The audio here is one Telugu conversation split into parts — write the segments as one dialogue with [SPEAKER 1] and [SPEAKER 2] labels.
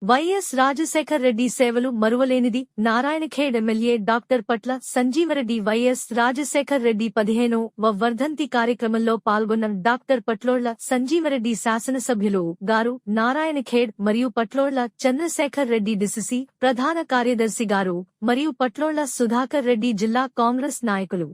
[SPEAKER 1] వైఎస్ రాజశేఖర్ రెడ్డి సేవలు మరువలేనిది. నారాయణఖేడ్ ఎమ్మెల్యే డాక్టర్ పట్ల సంజీవరెడ్డి వైఎస్ రాజశేఖర్ రెడ్డి 15వ వర్ధంతి కార్యక్రమంలో పాల్గొన్న డాక్టర్ పట్లోళ్ల సంజీవరెడ్డి శాసనసభ్యులు గారు, నారాయణఖేడ్ మరియు పట్లోళ్ల చంద్రశేఖర్ రెడ్డి డిసిసి ప్రధాన కార్యదర్శి గారు మరియు పట్లోళ్ల సుధాకర్ రెడ్డి జిల్లా కాంగ్రెస్ నాయకులు.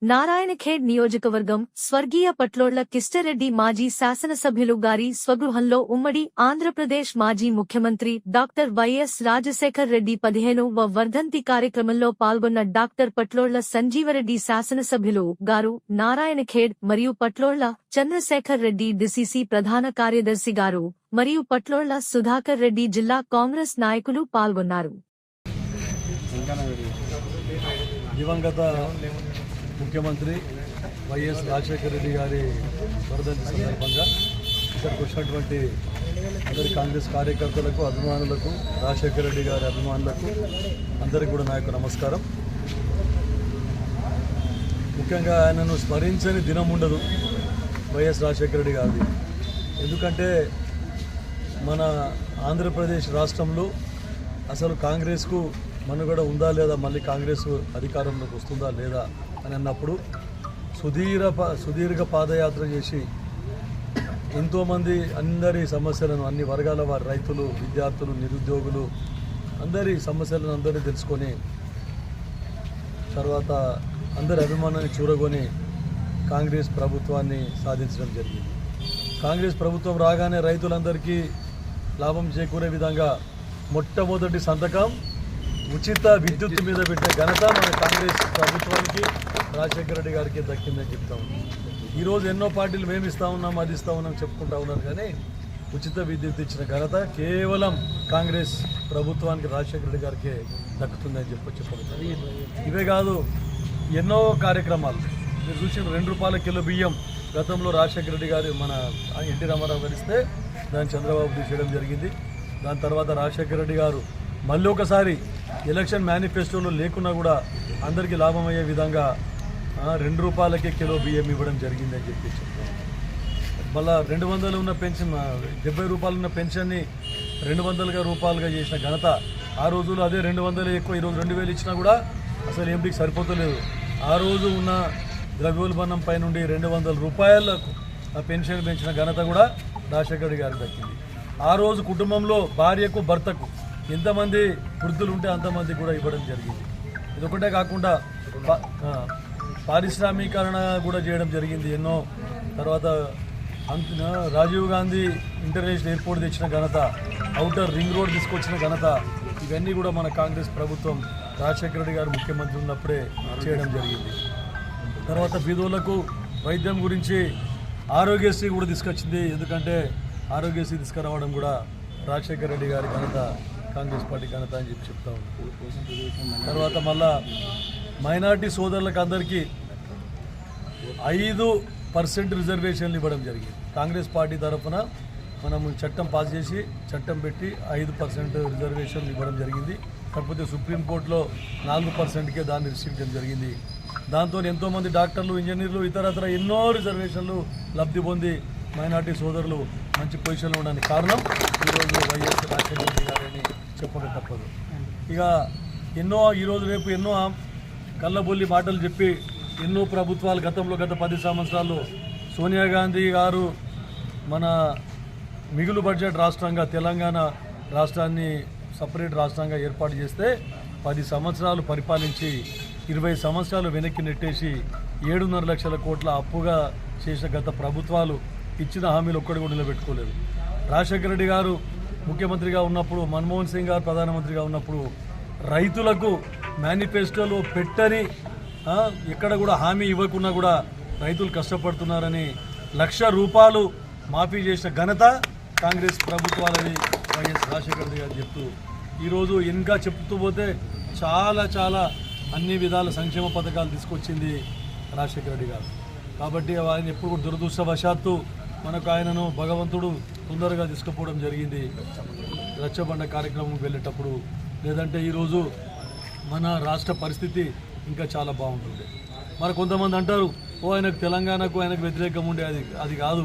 [SPEAKER 1] నారాయణఖేడ్ నియోజకవర్గం స్వర్గీయ పట్లోళ్ల కిష్టరెడ్డి మాజీ శాసనసభ్యులు గారి స్వగృహంలో ఉమ్మడి ఆంధ్రప్రదేశ్ మాజీ ముఖ్యమంత్రి డాక్టర్ వైఎస్ రాజశేఖర్ రెడ్డి 15వ వర్ధంతి కార్యక్రమంలో పాల్గొన్న డాక్టర్ పట్లోళ్ల సంజీవరెడ్డి శాసనసభ్యులు గారు, నారాయణఖేడ్ మరియు పట్లోళ్ల చంద్రశేఖర్ రెడ్డి డిసిసి ప్రధాన కార్యదర్శి గారు మరియు పట్లోళ్ల సుధాకర్ రెడ్డి జిల్లా కాంగ్రెస్ నాయకులు పాల్గొన్నారు.
[SPEAKER 2] ముఖ్యమంత్రి వైఎస్ రాజశేఖర రెడ్డి గారి వర్ధంతి సందర్భంగా ఇక్కడికి వచ్చినటువంటి అందరి కాంగ్రెస్ కార్యకర్తలకు, అభిమానులకు, రాజశేఖర రెడ్డి గారి అభిమానులకు అందరికీ కూడా నా యొక్క నమస్కారం. ముఖ్యంగా ఆయనను స్మరించని దినం ఉండదు వైఎస్ రాజశేఖర రెడ్డి గారిది. ఎందుకంటే మన ఆంధ్రప్రదేశ్ రాష్ట్రంలో అసలు కాంగ్రెస్కు మనుగడ ఉందా లేదా, మళ్ళీ కాంగ్రెస్ అధికారంలోకి వస్తుందా లేదా అని అన్నప్పుడు సుదీర్ఘ పాదయాత్ర చేసి ఎంతోమంది అందరి సమస్యలను, అన్ని వర్గాల వారి, రైతులు, విద్యార్థులు, నిరుద్యోగులు అందరి సమస్యలను అందరినీ తెలుసుకొని తర్వాత అందరి అభిమానాన్ని చూరగొని కాంగ్రెస్ ప్రభుత్వాన్ని సాధించడం జరిగింది. కాంగ్రెస్ ప్రభుత్వం రాగానే రైతులందరికీ లాభం చేకూరే విధంగా మొట్టమొదటి సంతకం ఉచిత విద్యుత్ మీద పెట్టే ఘనత మన కాంగ్రెస్ ప్రభుత్వానికి, రాజశేఖర రెడ్డి గారికి దక్కిందని చెప్తాం. ఈరోజు ఎన్నో పార్టీలు మేము ఇస్తా ఉన్నాం, అది ఇస్తా ఉన్నాం చెప్పుకుంటా ఉన్నారు, కానీ ఉచిత విద్యుత్ ఇచ్చిన ఘనత కేవలం కాంగ్రెస్ ప్రభుత్వానికి, రాజశేఖర రెడ్డి గారికి దక్కుతుందని చెప్పబడుతుంది. ఇవే కాదు, ఎన్నో కార్యక్రమాలు మీరు చూసిన ₹2 కిలో బియ్యం గతంలో రాజశేఖర రెడ్డి గారు మన ఎన్టీ రామారావు గారు ఇస్తే దాన్ని చంద్రబాబు తీసేయడం జరిగింది. దాని తర్వాత రాజశేఖర రెడ్డి గారు మళ్ళీ ఒకసారి ఎలక్షన్ మేనిఫెస్టోలో లేకున్నా కూడా అందరికీ లాభమయ్యే విధంగా ₹2 కిలో బియ్యం ఇవ్వడం జరిగిందని చెప్పి చెప్తాను. మళ్ళా 200 ఉన్న పెన్షన్, ₹70 ఉన్న పెన్షన్ని 200 రూపాయలుగా చేసిన ఘనత. ఆ రోజుల్లో అదే 200 ఎక్కువ, ఈరోజు 2000 ఇచ్చినా కూడా అసలు ఎంపీకి సరిపోతలేదు. ఆ రోజు ఉన్న ద్రవ్యోల్బణం పై నుండి ₹200 ఆ పెన్షన్ పెంచిన ఘనత కూడా రాజశేఖర రెడ్డి గారికి దక్కింది. ఆ రోజు కుటుంబంలో భార్యకు, భర్తకు ఎంతమంది వృద్ధులు ఉంటే అంతమంది కూడా ఇవ్వడం జరిగింది. ఇదొకటే కాకుండా పారిశ్రామీకరణ కూడా చేయడం జరిగింది ఎన్నో. తర్వాత రాజీవ్ గాంధీ ఇంటర్నేషనల్ ఎయిర్పోర్ట్ తెచ్చిన ఘనత, ఔటర్ రింగ్ రోడ్ తీసుకొచ్చిన ఘనత, ఇవన్నీ కూడా మన కాంగ్రెస్ ప్రభుత్వం రాజశేఖర రెడ్డి గారు ముఖ్యమంత్రి ఉన్నప్పుడే చేయడం జరిగింది. తర్వాత బీదోళ్లకు వైద్యం గురించి ఆరోగ్యశ్రీ కూడా తీసుకొచ్చింది. ఎందుకంటే ఆరోగ్యశ్రీ తీసుకురావడం కూడా రాజశేఖర రెడ్డి గారి ఘనత, కాంగ్రెస్ పార్టీ ఘనత అని చెప్పి చెప్తా ఉన్నాం. తర్వాత మళ్ళా మైనార్టీ సోదరులకు అందరికీ 5% రిజర్వేషన్లు ఇవ్వడం జరిగింది. కాంగ్రెస్ పార్టీ తరఫున మనం చట్టం పాస్ చేసి, చట్టం పెట్టి 5% రిజర్వేషన్లు ఇవ్వడం జరిగింది. కాకపోతే సుప్రీంకోర్టులో 4%కే దాన్ని రిస్ట్రిక్ట్ జరిగింది. దాంతో ఎంతోమంది డాక్టర్లు, ఇంజనీర్లు, ఇతరత్ర ఎన్నో రిజర్వేషన్లు లబ్ధి పొంది మైనార్టీ సోదరులు మంచి పొజిషన్లో ఉండడానికి కారణం ఈరోజు వైఎస్ రాజశేఖర రెడ్డి గారని చెప్పక తప్పదు. ఇక ఎన్నో ఈరోజు రేపు ఎన్నో కళ్ళబొల్లి మాటలు చెప్పి ఎన్నో ప్రభుత్వాలు గతంలో గత 10 సంవత్సరాల్లో సోనియా గాంధీ గారు మన మిగులు బడ్జెట్ రాష్ట్రంగా తెలంగాణ రాష్ట్రాన్ని సపరేట్ రాష్ట్రంగా ఏర్పాటు చేస్తే 10 సంవత్సరాలు పరిపాలించి 20 సంవత్సరాలు వెనక్కి నెట్టేసి 7.5 లక్షల కోట్ల అప్పుగా చేసిన గత ప్రభుత్వాలు ఇచ్చిన హామీలు ఒక్కటి కూడా నిలబెట్టుకోలేదు. రాజశేఖర రెడ్డి గారు ముఖ్యమంత్రిగా ఉన్నప్పుడు, మన్మోహన్ సింగ్ గారు ప్రధానమంత్రిగా ఉన్నప్పుడు రైతులకు మేనిఫెస్టోలో పెట్టని, ఎక్కడ కూడా హామీ ఇవ్వకున్నా కూడా రైతులు కష్టపడుతున్నారని ₹1,00,000 మాఫీ చేసిన ఘనత కాంగ్రెస్ ప్రభుత్వాలని వైఎస్ రాజశేఖర రెడ్డి గారు చెప్తూ, ఈరోజు ఇంకా చెప్తూ పోతే చాలా చాలా అన్ని విధాల సంక్షేమ పథకాలు తీసుకొచ్చింది రాజశేఖర రెడ్డి గారు. కాబట్టి ఆయన ఎప్పుడు కూడా దురదృష్టవశాత్తు మనకు ఆయనను భగవంతుడు తొందరగా తీసుకుపోవడం జరిగింది రచ్చబండ కార్యక్రమం వెళ్ళేటప్పుడు. లేదంటే ఈరోజు మన రాష్ట్ర పరిస్థితి ఇంకా చాలా బాగుంటుంది. మరి కొంతమంది అంటారు, ఆయనకు తెలంగాణకు ఆయనకు వ్యతిరేకం ఉండే, అది కాదు.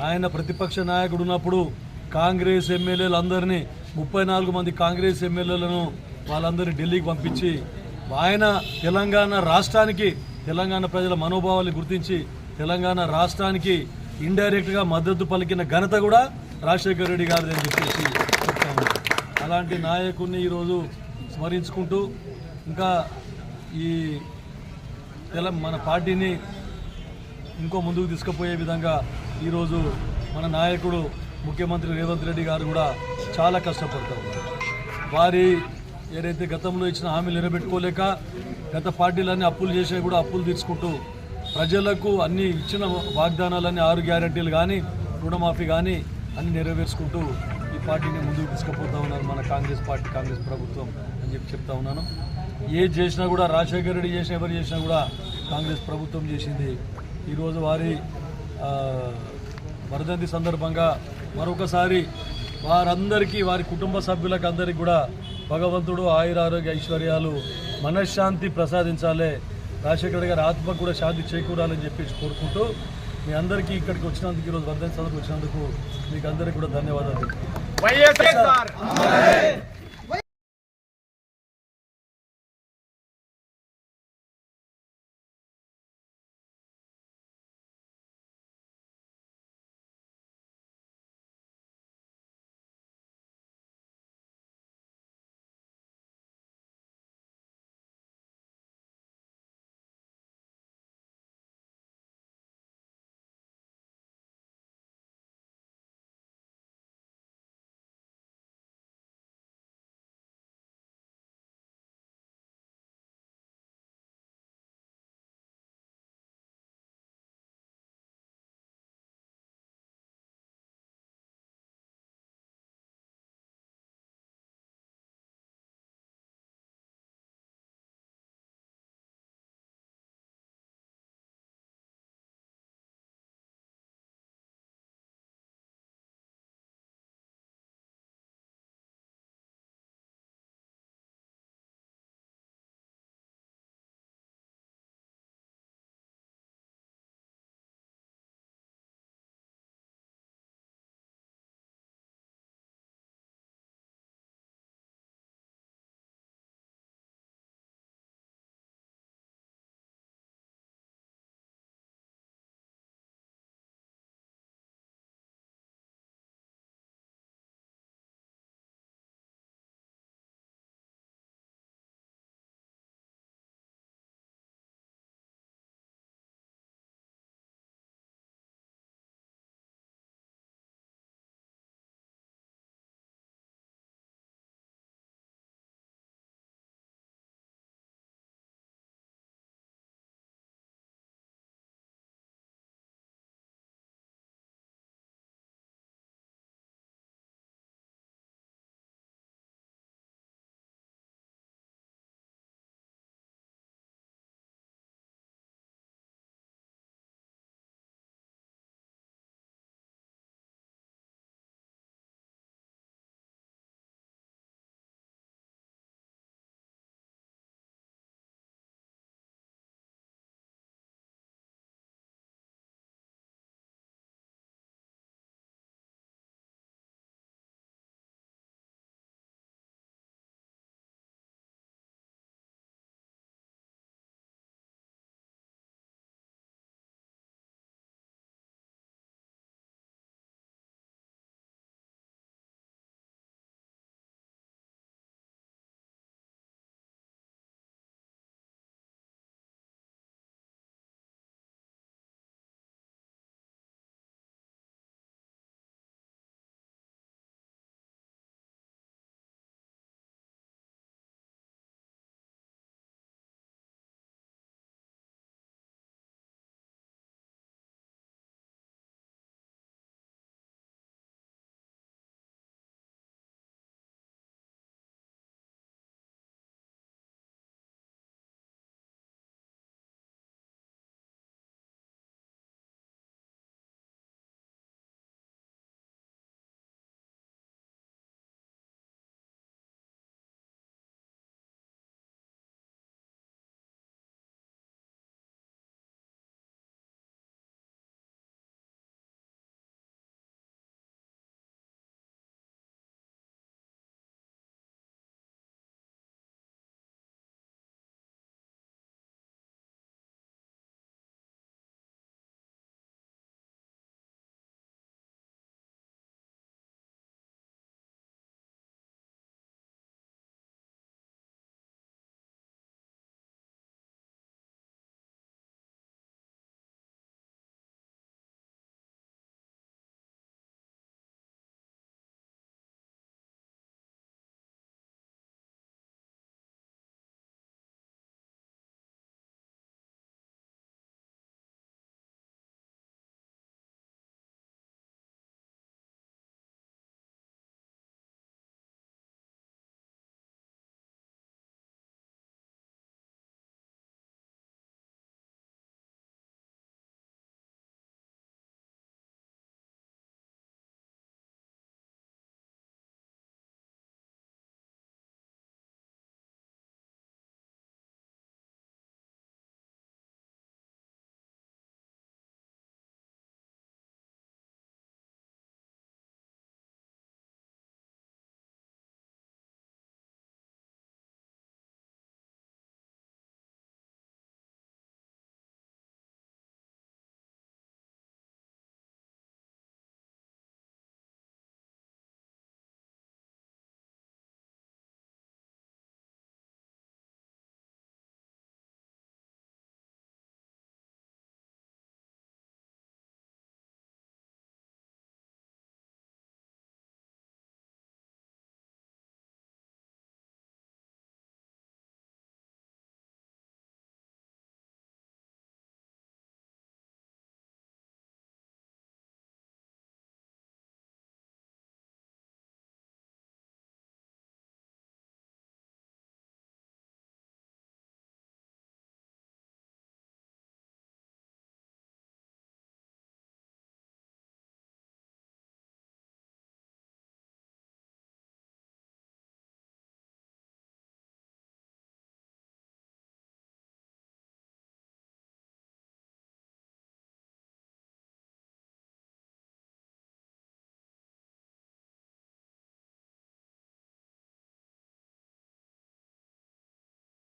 [SPEAKER 2] ఆయన ప్రతిపక్ష నాయకుడు ఉన్నప్పుడు కాంగ్రెస్ ఎమ్మెల్యేలు అందరినీ 34 మంది కాంగ్రెస్ ఎమ్మెల్యేలను వాళ్ళందరినీ ఢిల్లీకి పంపించి ఆయన తెలంగాణ రాష్ట్రానికి తెలంగాణ ప్రజల మనోభావాలు గుర్తించి తెలంగాణ రాష్ట్రానికి ఇండైరెక్ట్గా మద్దతు పలికిన ఘనత కూడా రాజశేఖర రెడ్డి గారిది అని చెప్పేసి చెప్తాము. అలాంటి నాయకుడిని ఈరోజు స్మరించుకుంటూ ఇంకా ఈ మన పార్టీని ఇంకో ముందుకు తీసుకుపోయే విధంగా ఈరోజు మన నాయకుడు ముఖ్యమంత్రి రేవంత్ రెడ్డి గారు కూడా చాలా కష్టపడతారు. వారి ఏదైతే గతంలో ఇచ్చిన హామీలు నిలబెట్టుకోలేక గత పార్టీలన్నీ అప్పులు చేసినా కూడా అప్పులు తీర్చుకుంటూ ప్రజలకు అన్ని ఇచ్చిన వాగ్దానాలన్నీ 6 గ్యారెంటీలు కానీ రుణమాఫీ కానీ అన్ని నెరవేర్చుకుంటూ ఈ పార్టీని ముందుకు తీసుకుపోతా ఉన్నారు మన కాంగ్రెస్ పార్టీ, కాంగ్రెస్ ప్రభుత్వం అని చెప్తా ఉన్నాను. ఏది చేసినా కూడా రాజశేఖర రెడ్డి చేసినా ఎవరు చేసినా కూడా కాంగ్రెస్ ప్రభుత్వం చేసింది. ఈరోజు వారి వర్ధంతి సందర్భంగా మరొకసారి వారందరికీ వారి కుటుంబ సభ్యులకు అందరికీ కూడా భగవంతుడు ఆయురారోగ్య ఐశ్వర్యాలు మనశ్శాంతి ప్రసాదించాలే, రాజశేఖర రెడ్డి గారి ఆత్మకు కూడా శాంతి చేకూరాలని చెప్పేసి కోరుకుంటూ మీ అందరికీ ఇక్కడికి వచ్చినందుకు ఈరోజు వర్ధంతి సందర్భంగా వచ్చినందుకు మీకు అందరికీ కూడా ధన్యవాదాలు.